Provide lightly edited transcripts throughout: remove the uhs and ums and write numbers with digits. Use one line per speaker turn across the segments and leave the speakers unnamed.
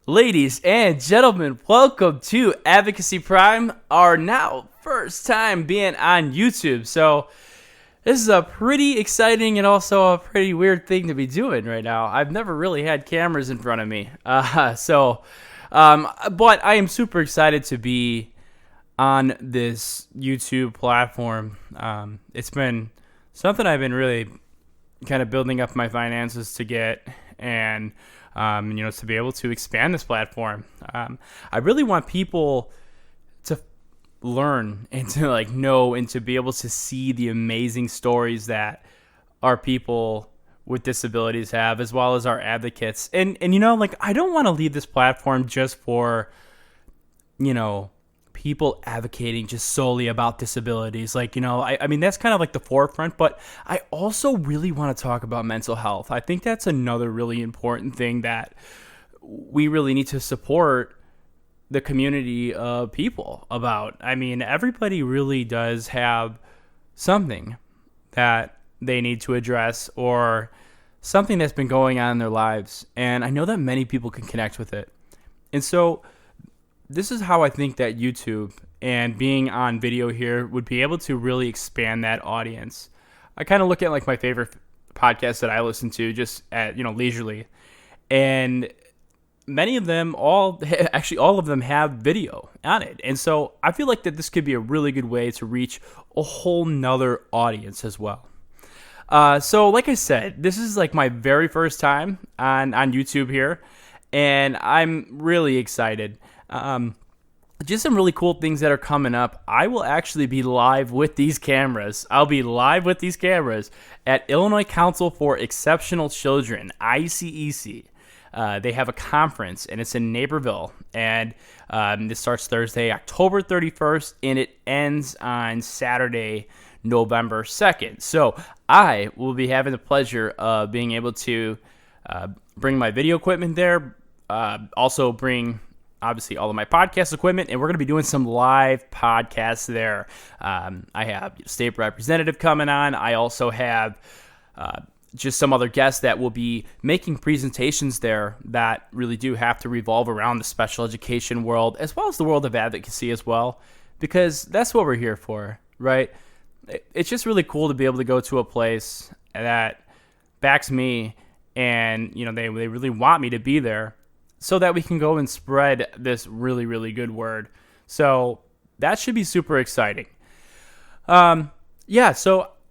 Ladies and gentlemen, welcome to Advocacy Prime, our now first time being on YouTube. So this is a pretty exciting and also a pretty weird thing to be doing right now. I've never really had cameras in front of me. But I am super excited to be on this YouTube platform. It's been something I've been really kind of building up my finances to get, and to be able to expand this platform. I really want people to learn and to know and to be able to see the amazing stories that our people with disabilities have, as well as our advocates. And I don't want to leave this platform just for, people advocating just solely about disabilities. I mean, that's kind of like the forefront, but I also really want to talk about mental health. I think that's another really important thing that we really need to support the community of people about. I mean, everybody really does have something that they need to address or something that's been going on in their lives. And I know that many people can connect with it. And so this is how I think that YouTube and being on video here would be able to really expand that audience. I kind of look at my favorite podcasts that I listen to just at, leisurely. And many of them, all of them have video on it. And so I feel like that this could be a really good way to reach a whole nother audience as well. So like I said, this is my very first time on YouTube here, and I'm really excited. Just some really cool things that are coming up. I will actually be live with these cameras. I'll be live with these cameras at Illinois Council for Exceptional Children, ICEC. They have a conference, and it's in Naperville. And this starts Thursday, October 31st, and it ends on Saturday, November 2nd. So I will be having the pleasure of being able to bring my video equipment there, also bring obviously all of my podcast equipment, and we're going to be doing some live podcasts there. I have state representative coming on. I also have just some other guests that will be making presentations there that really do have to revolve around the special education world, as well as the world of advocacy as well, because that's what we're here for, right? It's just really cool to be able to go to a place that backs me, and they really want me to be there, so that we can go and spread this really, really good word. So that should be super exciting. So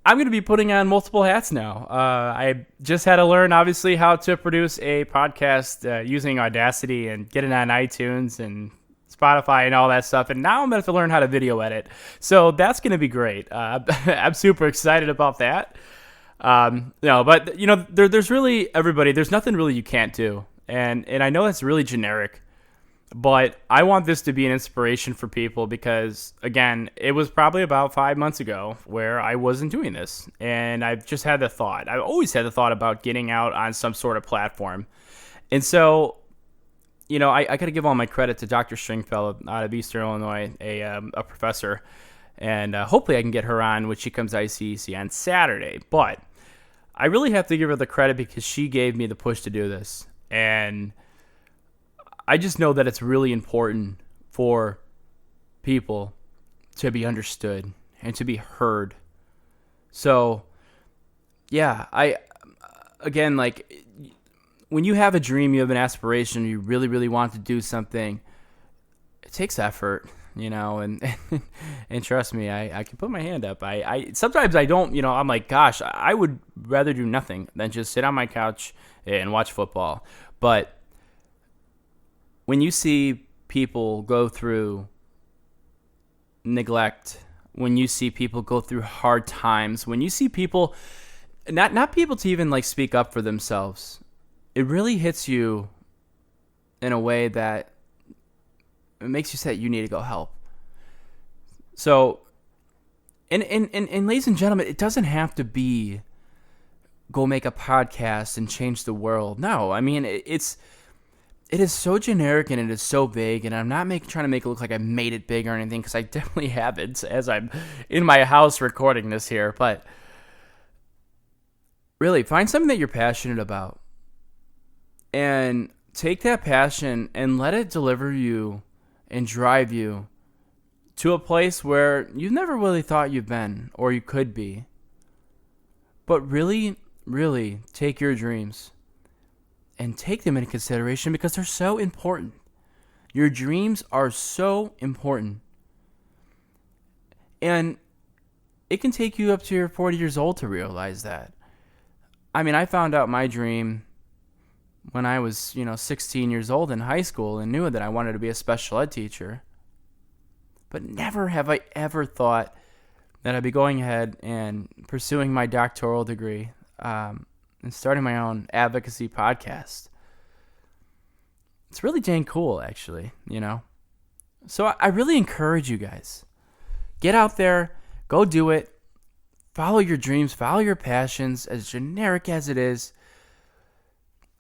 I'm going to be putting on multiple hats now. I just had to learn, obviously, how to produce a podcast using Audacity and get it on iTunes and Spotify and all that stuff. And now I'm going to have to learn how to video edit. So that's going to be great. I'm super excited about that. There's really everybody. There's nothing really you can't do. And I know that's really generic, but I want this to be an inspiration for people because, again, it was probably about 5 months ago where I wasn't doing this. And I've just had the thought. I've always had the thought about getting out on some sort of platform. And so, I got to give all my credit to Dr. Stringfellow out of Eastern Illinois, a professor. And hopefully I can get her on when she comes to ICEC on Saturday. But I really have to give her the credit because she gave me the push to do this. And I just know that it's really important for people to be understood and to be heard. So, yeah, when you have a dream, you have an aspiration, you really, really want to do something, it takes effort, and and trust me, I can put my hand up. I sometimes I don't, I'm like, gosh, I would rather do nothing than just sit on my couch and watch football. But when you see people go through neglect, when you see people go through hard times, when you see people not people to even speak up for themselves, it really hits you in a way that it makes you say you need to go help. So, and ladies and gentlemen, it doesn't have to be go make a podcast and change the world. No, I mean, it is so generic and it is so vague, and I'm not trying to make it look like I made it big or anything, because I definitely haven't, as I'm in my house recording this here. But really, find something that you're passionate about and take that passion and let it deliver you and drive you to a place where you've never really thought you've been or you could be. But really, really take your dreams and take them into consideration because they're so important. Your dreams are so important. And it can take you up to your 40 years old to realize that. I mean, I found out my dream when I was, 16 years old in high school and knew that I wanted to be a special ed teacher. But never have I ever thought that I'd be going ahead and pursuing my doctoral degree and starting my own advocacy podcast. It's really dang cool, actually, So I really encourage you guys. Get out there, go do it. Follow your dreams, follow your passions, as generic as it is.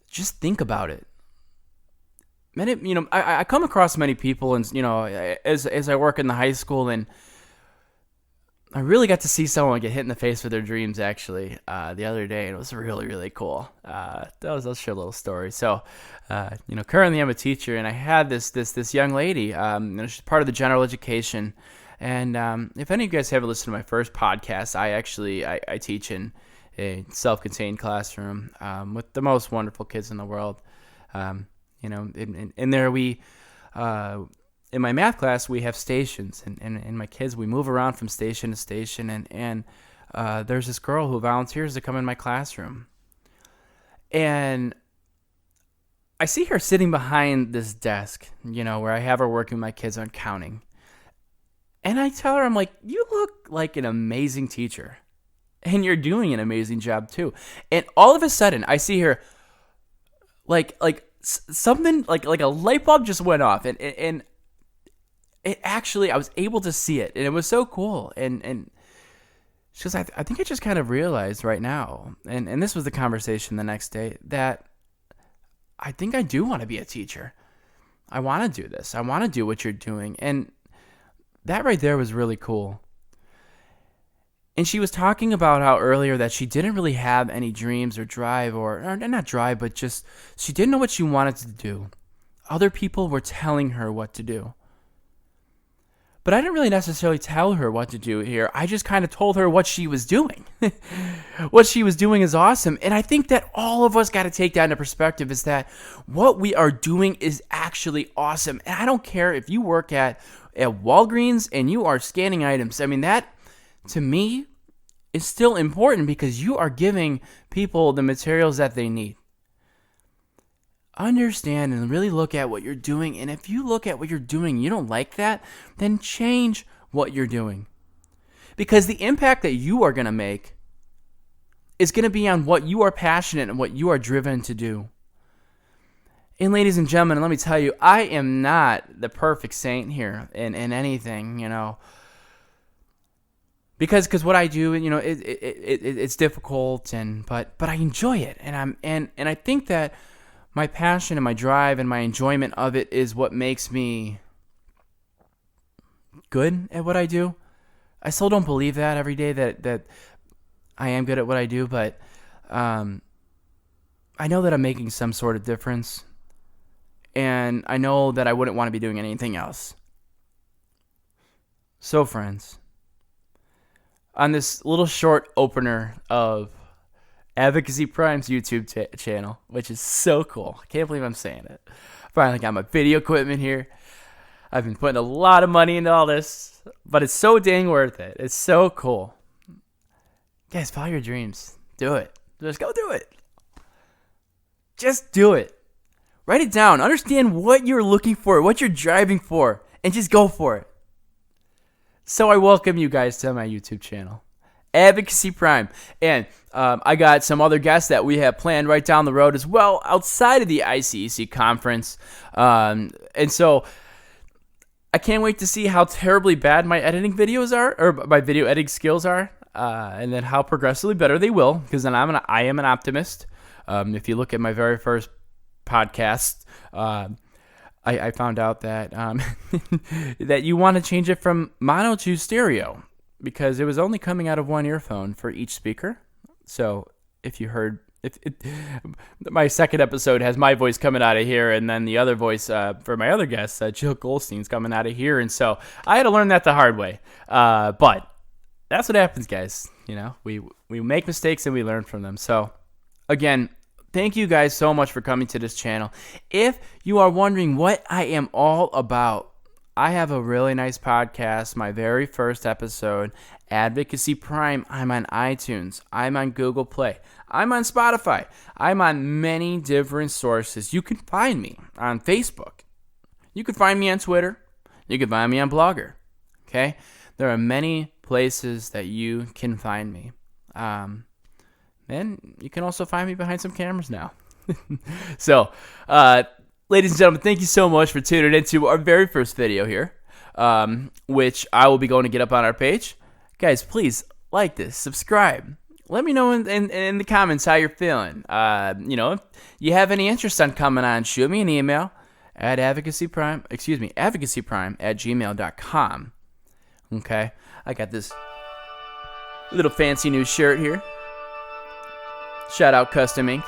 Just think about it. I come across many people, and as I work in the high school, and I really got to see someone get hit in the face with their dreams. Actually, the other day, and it was really, really cool. I'll share a little story. So, currently I'm a teacher, and I had this young lady. She's part of the general education. And if any of you guys haven't listened to my first podcast, I teach in a self-contained classroom with the most wonderful kids in the world. In there we, in my math class, we have stations, and my kids, we move around from station to station, and there's this girl who volunteers to come in my classroom. And I see her sitting behind this desk, where I have her working with my kids on counting. And I tell her, I'm like, you look like an amazing teacher. And you're doing an amazing job too. And all of a sudden, I see her, something, like a light bulb just went off. And it actually, I was able to see it. And it was so cool. And she goes, I think I just kind of realized right now, and this was the conversation the next day, that I think I do want to be a teacher. I want to do this. I want to do what you're doing. And that right there was really cool. And she was talking about how earlier that she didn't really have any dreams or drive, or not drive, but just she didn't know what she wanted to do. Other people were telling her what to do. But I didn't really necessarily tell her what to do here. I just kind of told her what she was doing. What she was doing is awesome. And I think that all of us got to take that into perspective, is that what we are doing is actually awesome. And I don't care if you work at Walgreens and you are scanning items. I mean, that to me is still important because you are giving people the materials that they need. Understand and really look at what you're doing. And if you look at what you're doing, you don't like that, then change what you're doing. Because the impact that you are going to make is going to be on what you are passionate and what you are driven to do. And ladies and gentlemen, let me tell you, I am not the perfect saint here in anything, Because what I do, it's difficult, but I enjoy it, and I think that my passion and my drive and my enjoyment of it is what makes me good at what I do. I still don't believe that every day that I am good at what I do, but I know that I'm making some sort of difference, and I know that I wouldn't want to be doing anything else. So, friends, on this little short opener of Advocacy Prime's YouTube channel, which is so cool. I can't believe I'm saying it. Finally got my video equipment here. I've been putting a lot of money into all this, but it's so dang worth it. It's so cool. Guys, follow your dreams. Do it. Just go do it. Just do it. Write it down. Understand what you're looking for, what you're driving for, and just go for it. So I welcome you guys to my YouTube channel, Advocacy Prime. And I got some other guests that we have planned right down the road as well, outside of the ICEC conference. And so I can't wait to see how terribly bad my editing videos are, or my video editing skills are, and then how progressively better they will, because then I am an optimist. If you look at my very first podcast, I found out that that you want to change it from mono to stereo, because it was only coming out of one earphone for each speaker. So if you heard My second episode has my voice coming out of here, and then the other voice for my other guest, Jill Goldstein's coming out of here, and so I had to learn that the hard way. But that's what happens, guys. You know, we make mistakes and we learn from them. So, again, thank you guys so much for coming to this channel. If you are wondering what I am all about, I have a really nice podcast, my very first episode, Advocacy Prime. I'm on iTunes. I'm on Google Play. I'm on Spotify. I'm on many different sources. You can find me on Facebook. You can find me on Twitter. You can find me on Blogger. Okay? There are many places that you can find me. And you can also find me behind some cameras now. So, ladies and gentlemen, thank you so much for tuning into our very first video here, which I will be going to get up on our page. Guys, please like this, subscribe. Let me know in the comments how you're feeling. If you have any interest on coming on, shoot me an email at advocacyprime@gmail.com. Okay, I got this little fancy new shirt here. Shout out Custom Ink.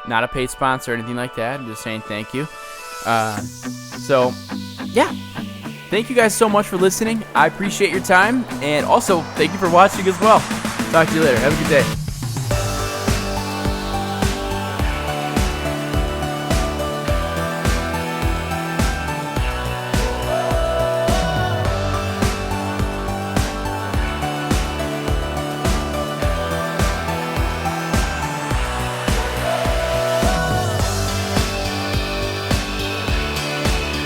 Not a paid sponsor or anything like that. I'm just saying thank you. Yeah. Thank you guys so much for listening. I appreciate your time. And also, thank you for watching as well. Talk to you later. Have a good day.